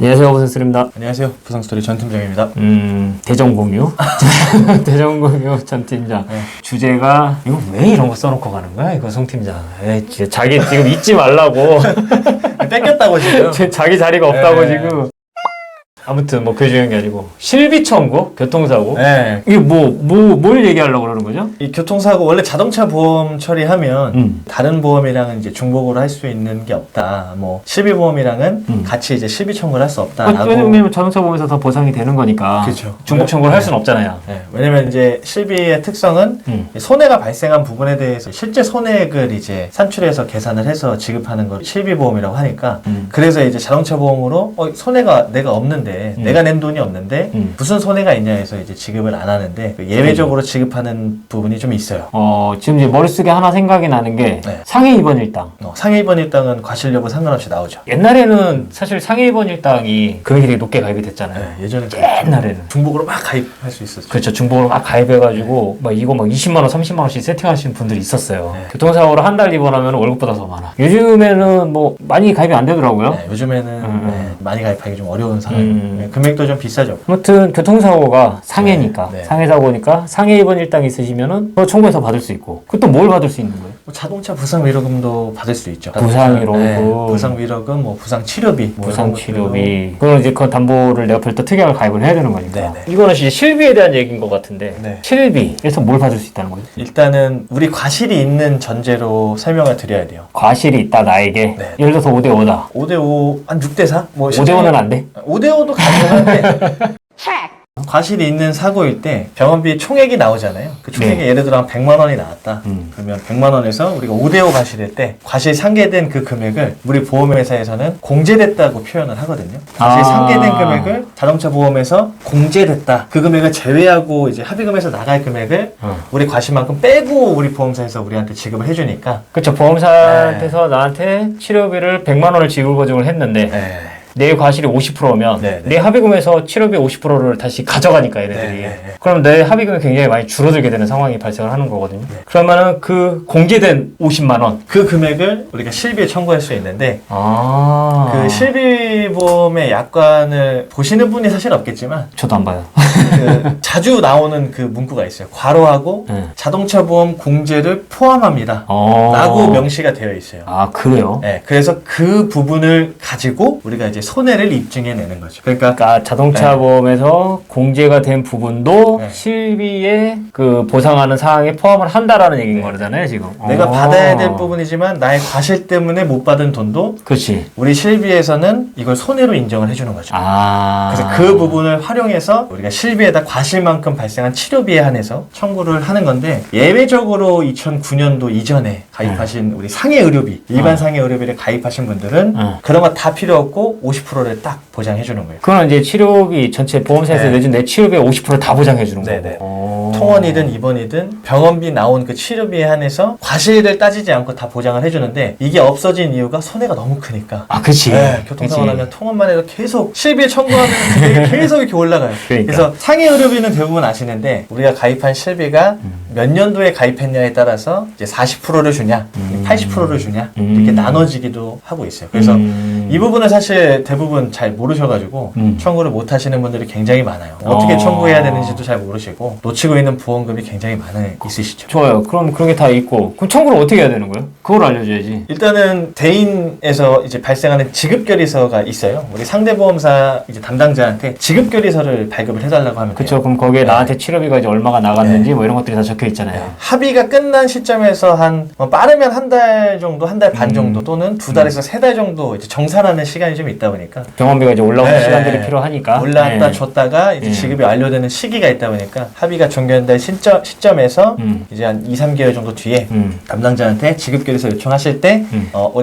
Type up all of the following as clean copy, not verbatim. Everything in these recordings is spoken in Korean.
안녕하세요, 부산스입니다. 안녕하세요. 부상스토리 전 팀장입니다. 대전공유? 대전공유 전 팀장. 네. 주제가, 이거 왜 이런 거 써놓고 가는 거야? 이거 송 팀장. 에이, 진짜 자기 지금 잊지 말라고. 뺏겼다고 지금. 자기 자리가 없다고 네. 지금. 아무튼 뭐 그게 중요한 게 아니고 실비 청구, 교통사고. 네. 이게 뭘 얘기하려고 그러는 거죠? 이 교통사고 원래 자동차 보험 처리하면 다른 보험이랑은 이제 중복으로 할 수 있는 게 없다. 뭐 실비보험이랑은 같이 이제 실비 청구를 할 수 없다라고. 왜냐면 자동차 보험에서 다 보상이 되는 거니까. 그렇죠. 중복 청구를 할 수는 없잖아요. 네. 왜냐면 이제 실비의 특성은 손해가 발생한 부분에 대해서 실제 손해액을 이제 산출해서 계산을 해서 지급하는 걸 실비보험이라고 하니까 그래서 이제 자동차 보험으로 손해가 내가 없는데 내가 낸 돈이 없는데 무슨 손해가 있냐 해서 이제 지급을 안 하는데 예외적으로 지급하는 부분이 좀 있어요. 지금 이제 머릿속에 하나 생각이 나는 게 네. 상해 입원 일당. 상해 입원 일당은 과실 여부 상관없이 나오죠. 옛날에는 사실 상해 입원 일당이 금액이 되게 높게 가입이 됐잖아요. 네, 예전에 옛날에는. 중복으로 막 가입할 수 있었죠. 그렇죠. 중복으로 막 가입해가지고 막 이거 막 20만 원, 30만 원씩 세팅하시는 분들이 있었어요. 네. 교통사고로 한 달 입원하면 월급보다 더 많아. 요즘에는 뭐 많이 가입이 안 되더라고요. 네, 요즘에는 많이 가입하기 좀 어려운 상황이에요. 네, 금액도 좀 비싸죠. 아무튼 교통사고가 상해니까 네. 상해사고니까 상해 입원 일당 있으시면은 또 청구해서 받을 수 있고 그 또 뭘 받을 수 있는 거예요? 뭐 자동차 부상 위로금도 받을 수 있죠. 부상 위로금. 네, 부상 위로금, 뭐 부상 치료비, 뭐 부상 이런 치료비. 그건 이제 그 담보를 내가 별도 특약을 가입을 해야 되는 거니까. 네네. 이거는 이제 실비에 대한 얘기인 것 같은데 네. 실비에서 뭘 받을 수 있다는 거죠? 일단은 우리 과실이 있는 전제로 설명을 드려야 돼요. 과실이 있다 나에게. 네. 예를 들어서 5대5다. 5대5, 한 6대4? 뭐 5대5는 안 돼? 5대5도 가능한데 과실이 있는 사고일 때 병원비 총액이 나오잖아요. 그 총액이 네. 예를 들어 한 100만 원이 나왔다. 그러면 100만 원에서 우리가 5대5 과실일 때 과실 상계된 그 금액을 우리 보험회사에서는 공제됐다고 표현을 하거든요. 과실 상계된 금액을 자동차 보험에서 공제됐다. 그 금액을 제외하고 이제 합의금에서 나갈 금액을 우리 과실만큼 빼고 우리 보험사에서 우리한테 지급을 해주니까 그렇죠. 보험사한테서 나한테 치료비를 100만 원을 지급을 했는데 네. 내 과실이 50%면 네, 네. 내 합의금에서 치료비 50%를 다시 가져가니까 얘네들이. 네, 네, 네. 그럼 내 합의금이 굉장히 많이 줄어들게 되는 상황이 발생을 하는 거거든요. 그러면은 그 공제된 50만 원. 그 금액을 우리가 실비에 청구할 수 있는데 그 실비보험의 약관을 보시는 분이 사실 없겠지만 저도 안 봐요. 그 자주 나오는 그 문구가 있어요. 괄호하고 자동차 보험 공제를 포함합니다. 라고 명시가 되어 있어요. 아, 그래요? 네, 그래서 그 부분을 가지고 우리가 이제 손해를 입증해내는 거죠. 그러니까 자동차 보험에서 공제가 된 부분도 실비에 그 보상하는 사항에 포함을 한다라는 얘기인 거잖아요, 지금. 내가 받아야 될 부분이지만 나의 과실 때문에 못 받은 돈도 그렇지. 우리 실비에서는 이걸 손해로 인정을 해주는 거죠. 그래서 그 부분을 활용해서 우리가 실비에다 과실만큼 발생한 치료비에 한해서 청구를 하는 건데 예외적으로 2009년도 이전에 가입하신 우리 상해 의료비, 일반 상해 의료비를 가입하신 분들은 그런 거 다 필요 없고 50%를 딱 보장해 주는 거예요. 그건 이제 치료비 전체 보험사에서 내준 내 치료비의 50% 다 보장해 주는 네네. 거고. 통원이든 입원이든 병원비 나온 그 치료비에 한해서 과실을 따지지 않고 다 보장을 해주는데 이게 없어진 이유가 손해가 너무 크니까. 아, 그치. 교통사고 나면 통원만 해도 계속 실비에 청구하면 그게 계속 이렇게 올라가요. 그러니까. 그래서 상해 의료비는 대부분 아시는데 우리가 가입한 실비가 몇 년도에 가입했냐에 따라서 이제 40%를 주냐, 80%를 주냐 이렇게 나눠지기도 하고 있어요. 그래서 이 부분은 사실 대부분 잘 모르셔가지고 청구를 못 하시는 분들이 굉장히 많아요. 어떻게 청구해야 되는지도 잘 모르시고 놓치고 있는 보험금이 굉장히 있으시죠. 좋아요. 그럼 그런 게 다 있고. 그럼 청구를 어떻게 해야 되는 거예요? 그걸 알려줘야지. 일단은 대인에서 이제 발생하는 지급결의서가 있어요. 우리 상대보험사 이제 담당자한테 지급결의서를 발급을 해달라고 하면 그쵸. 돼요. 그럼 거기에 나한테 치료비가 이제 얼마가 나갔는지 뭐 이런 것들이 다 적혀 있잖아요. 합의가 끝난 시점에서 뭐 빠르면 한 달 정도, 한 달 반 정도 또는 2달에서 3달 정도 이제 정산하는 시간이 좀 있다 보니까 병원비가 이제 올라오는 시간들이 필요하니까. 올라왔다 줬다가 이제 지급이 완료되는 시기가 있다 보니까 합의가 종료된 시점에서 이제 한 2, 3개월 정도 뒤에 담당자한테 지급결의서 요청하실 때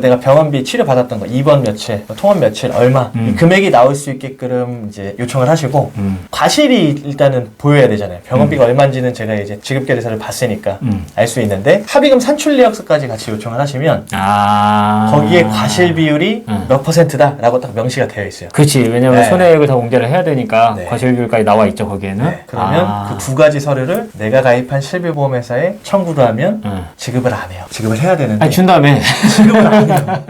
내가 병원비 치료 받았던 거 입원 며칠, 통원 며칠, 얼마 이 금액이 나올 수 있게끔 이제 요청을 하시고 과실이 일단은 보여야 되잖아요. 병원비가 얼마인지는 제가 이제 지급결의서를 봤으니까 알 수 있는데 합의금 산출 내역서까지 같이 요청을 하시면 거기에 과실 비율이 몇 %다라고 딱 명시가 되어 있어요. 그렇지. 왜냐면 손해액을 다 공개를 해야 되니까 과실 비율까지 나와 있죠, 거기에는. 그러면 그 두 가지 서류를 내가 가입한 실비보험회사에 청구를 하면 지급을 안 해요. 지급을 해야 되는데 준 다음에 지급을 안 해요.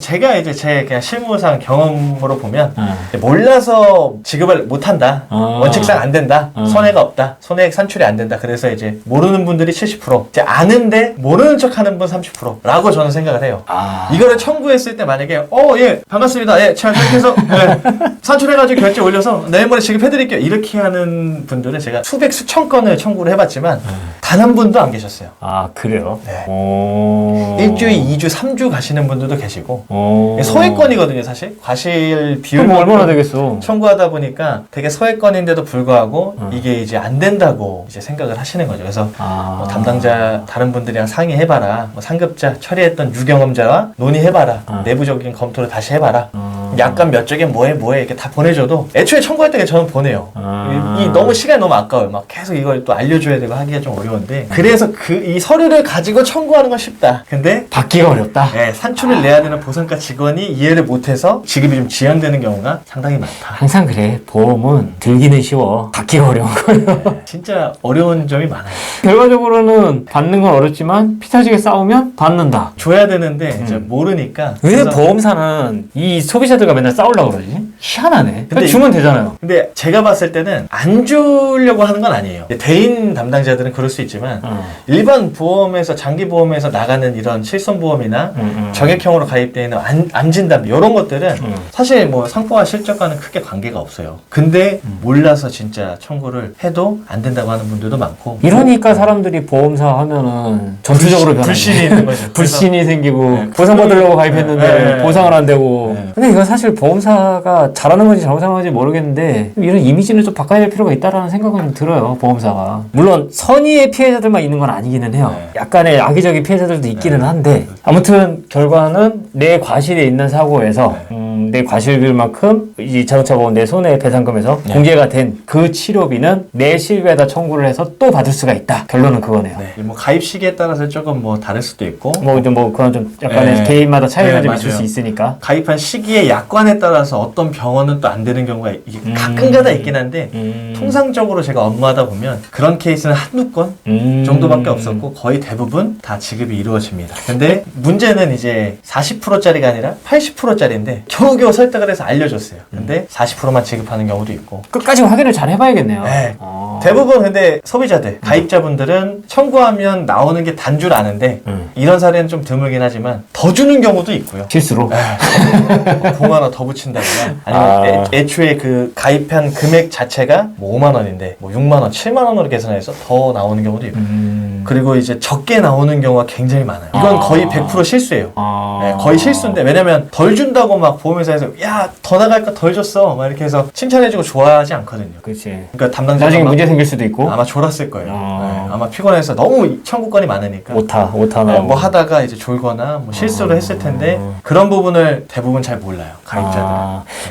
제가 이제 제 그냥 실무상 경험으로 보면 몰라서 지급을 못한다. 원칙상 안 된다. 손해가 없다. 손해액 산출이 안 된다. 그래서 이제 모르는 분들이 70%, 이제 아는데 모르는 척하는 분 30%라고 저는 생각을 해요. 이거를 청구했을 때 만약에 예 반갑습니다. 예 제가 그렇게 해서 산출해가지고 결제 올려서 내일모레 지급해드릴게요. 이렇게 하는 분들은 제가 수백 수천 건을 청구를 해봤지만 단 한 분도 안 계셨어요. 아 그래요? 네. 오. 1주, 2주, 3주 가시는 분들도 계시고 소액건이거든요. 사실 과실 비율 그럼 얼마나 되겠어? 청구하다 보니까 되게 소액건인데도 불구하고 이게 이제 안 된다고 이제 생각을 하시는 거죠. 그래서 뭐 담당자 다른 분들이랑 상의해봐라. 뭐 상급자 처리했던 유경험자와 논의해봐라. 내부적인 검토를 다시 해봐라. 약간 몇 쪽에 뭐해 이렇게 다 보내줘도 애초에 청구할 때 저는 보내요. 이 너무 시간이 너무 아까워요. 막 계속 이걸 또 알려줘야 되고 하기가 좀 어려운데 그래서 이 서류를 가지고 청구하는 건 쉽다. 근데 받기가 어렵다. 네, 산출을 내야 되는 보상과 직원이 이해를 못해서 지급이 좀 지연되는 경우가 상당히 많다. 항상 그래. 보험은 들기는 쉬워. 받기가 어려운 거예요. 네, 진짜 어려운 점이 많아요. 결과적으로는 받는 건 어렵지만 피 터지게 싸우면 받는다. 줘야 되는데 이제 모르니까. 왜 그래서 보험사는 이 소비자들과 맨날 싸우려고 그러지? 희한하네. 근데 주면 되잖아요. 근데 제가 봤을 때는 안 주려고 하는 건 아니에요. 대인 담당자들은 그럴 수 있지만 일반 보험에서 장기보험에서 나가는 이런 실손보험이나 정액형으로 가입되어 있는 암진단 이런 것들은 사실 뭐 상품화 실적과는 크게 관계가 없어요. 근데 몰라서 진짜 청구를 해도 안 된다고 하는 분들도 많고 이러니까 사람들이 보험사 하면은 전투적으로 변하지. 불신이 있는 거죠. 불신이 생기고 네, 보상받으려고 가입했는데 네. 보상을 안 되고. 네. 근데 이건 사실 보험사가 잘하는 건지 잘못하는 건지 모르겠는데 이런 이미지는 좀 바꿔야 될 필요가 있다라는 생각은 좀 들어요. 보험사가. 물론 선의의 피해자들만 있는 건 아니기는 해요. 네. 약간의 악의적인 피해자들도 있기는 한데 아무튼 결과는 내 과실에 있는 사고에서 내 과실비만큼 이 자동차 보험 내 손해 배상금에서 공개가 된 그 치료비는 내 실비에다 청구를 해서 또 받을 수가 있다. 결론은 그거네요. 네. 뭐 가입 시기에 따라서 조금 뭐 다를 수도 있고 뭐 그건 좀 약간의 네. 개인마다 차이가 네, 좀 있을 맞아요. 수 있으니까. 가입한 시기에 약관에 따라서 어떤 병원은 또 안 되는 경우가 가끔가다 있긴 한데 통상적으로 제가 업무하다 보면 그런 케이스는 한두 건 정도밖에 없었고 거의 대부분 다 지급이 이루어집니다. 근데 문제는 이제 40%짜리가 아니라 80%짜리인데 겨우겨우 설득을 해서 알려줬어요. 근데 40%만 지급하는 경우도 있고 끝까지 확인을 잘 해봐야겠네요. 네. 대부분 근데 소비자들, 가입자분들은 청구하면 나오는 게 단 줄 아는데 이런 사례는 좀 드물긴 하지만 더 주는 경우도 있고요. 실수로. 5만 원 더 붙인다거나 아니면 애초에 그 가입한 금액 자체가 뭐 5만 원인데 뭐 6만 원, 7만 원으로 계산해서 더 나오는 경우도 있고 그리고 이제 적게 나오는 경우가 굉장히 많아요. 이건 거의 100% 실수예요. 네, 거의 실수인데 왜냐면 덜 준다고 막 보험회사에서 야 더 나갈까 덜 줬어 막 이렇게 해서 칭찬해주고 좋아하지 않거든요. 그렇지. 그러니까 담당자가 나중에 문제 생길 수도 있고. 아마 졸았을 거예요. 네, 아마 피곤해서 너무 청구권이 많으니까 오타 네, 나오고. 뭐 하다가 이제 졸거나 뭐 실수를 했을 텐데 그런 부분을 대부분 잘 몰라요. 가입자들은.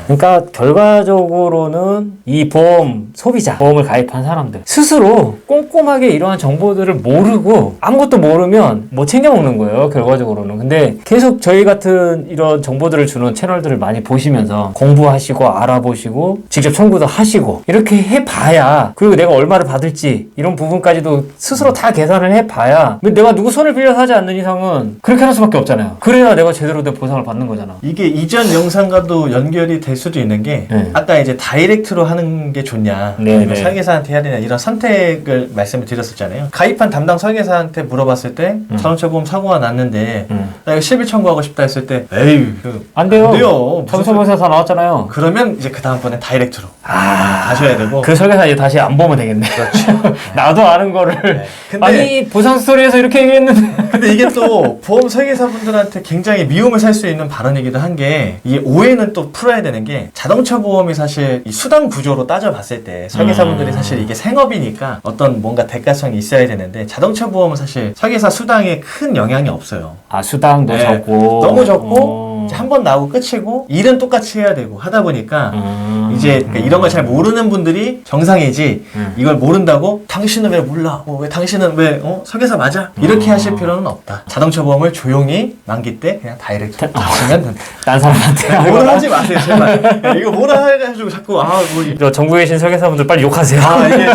그러니까 결과적으로는 이 보험 소비자, 보험을 가입한 사람들 스스로 꼼꼼하게 이러한 정보들을 모르고 아무것도 모르면 뭐 챙겨 먹는 거예요. 결과적으로는. 근데 계속 저희 같은 이런 정보들을 주는 채널들을 많이 보시면서 공부하시고 알아보시고 직접 청구도 하시고 이렇게 해봐야 그리고 내가 얼마를 받을지 이런 부분까지도 스스로 다 계산을 해봐야 내가 누구 손을 빌려서 하지 않는 이상은 그렇게 할 수밖에 없잖아요. 그래야 내가 제대로 된 보상을 받는 거잖아. 이게 이전 영상과도 연결이 될 수도 있는 게 아까 이제 다이렉트로 하는 게 좋냐 아니면 설계사한테 해야 되냐 이런 선택을 말씀을 드렸었잖아요. 가입한 담당 설계사한테 물어봤을 때 자동차 보험 사고가 났는데 나 이거 실비 청구하고 싶다 했을 때 에이 안 돼요. 무슨 자동차 다 나왔잖아요. 그러면 이제 그 다음번에 다이렉트로 가셔야 되고 그 설계사 이제 다시 안 보면 되겠네. 그렇죠. 나도 아는 거를. 네. 근데 아니 보상 스토리에서 이렇게 얘기했는데. 근데 이게 또 보험 설계사분들한테 굉장히 미움을 살 수 있는 발언이기도 한 게 이 오해는 또 풀어야 되는 게 자동차 보험이 사실 이 수당 구조로 따져봤을 때 설계사분들이 사실 이게 생업이니까 어떤 뭔가 대가성이 있어야 되는데 자동차 보험은 사실 설계사 수당에 큰 영향이 없어요. 아 수당도 네. 적고. 너무 적고 한 번 나오고 끝이고 일은 똑같이 해야 되고 하다 보니까 이제 그러니까 이런 걸 잘 모르는 분들이 정상이지 이걸 모른다고 당신은 왜 몰라? 왜 당신은 왜 설계사 맞아? 이렇게 하실 필요는 없다. 자동차 보험을 조용히 만기 때 그냥 다이렉트 하시면 된다. 딴 사람한테. 뭐라 하지 마세요 제발. 이거 뭐라 해가지고 자꾸 뭐 저 전국에 계신 설계사분들 빨리 욕하세요. 이게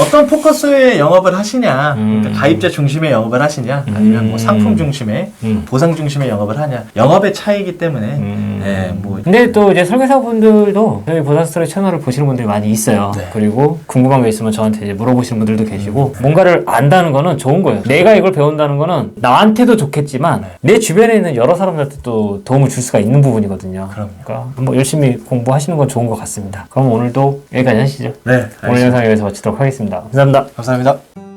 어떤 포커스의 영업을 하시냐, 그러니까 가입자 중심의 영업을 하시냐, 아니면 뭐 상품 중심의, 보상 중심의 영업을 하냐, 영업의 차이이기 때문에, 네, 뭐. 근데 또 이제 설계사분들도 저희 보상스토리 채널을 보시는 분들이 많이 있어요. 네. 그리고 궁금한 게 있으면 저한테 이제 물어보시는 분들도 계시고, 뭔가를 안다는 거는 좋은 거예요. 내가 이걸 배운다는 거는 나한테도 좋겠지만, 내 주변에 있는 여러 사람들한테 또 도움을 줄 수가 있는 부분이거든요. 그럼요. 그러니까 한번 열심히 공부하시는 건 좋은 것 같습니다. 그럼 오늘도 여기까지 하시죠. 네. 오늘 영상 여기서 마치도록 하겠습니다. 감사합니다. 감사합니다.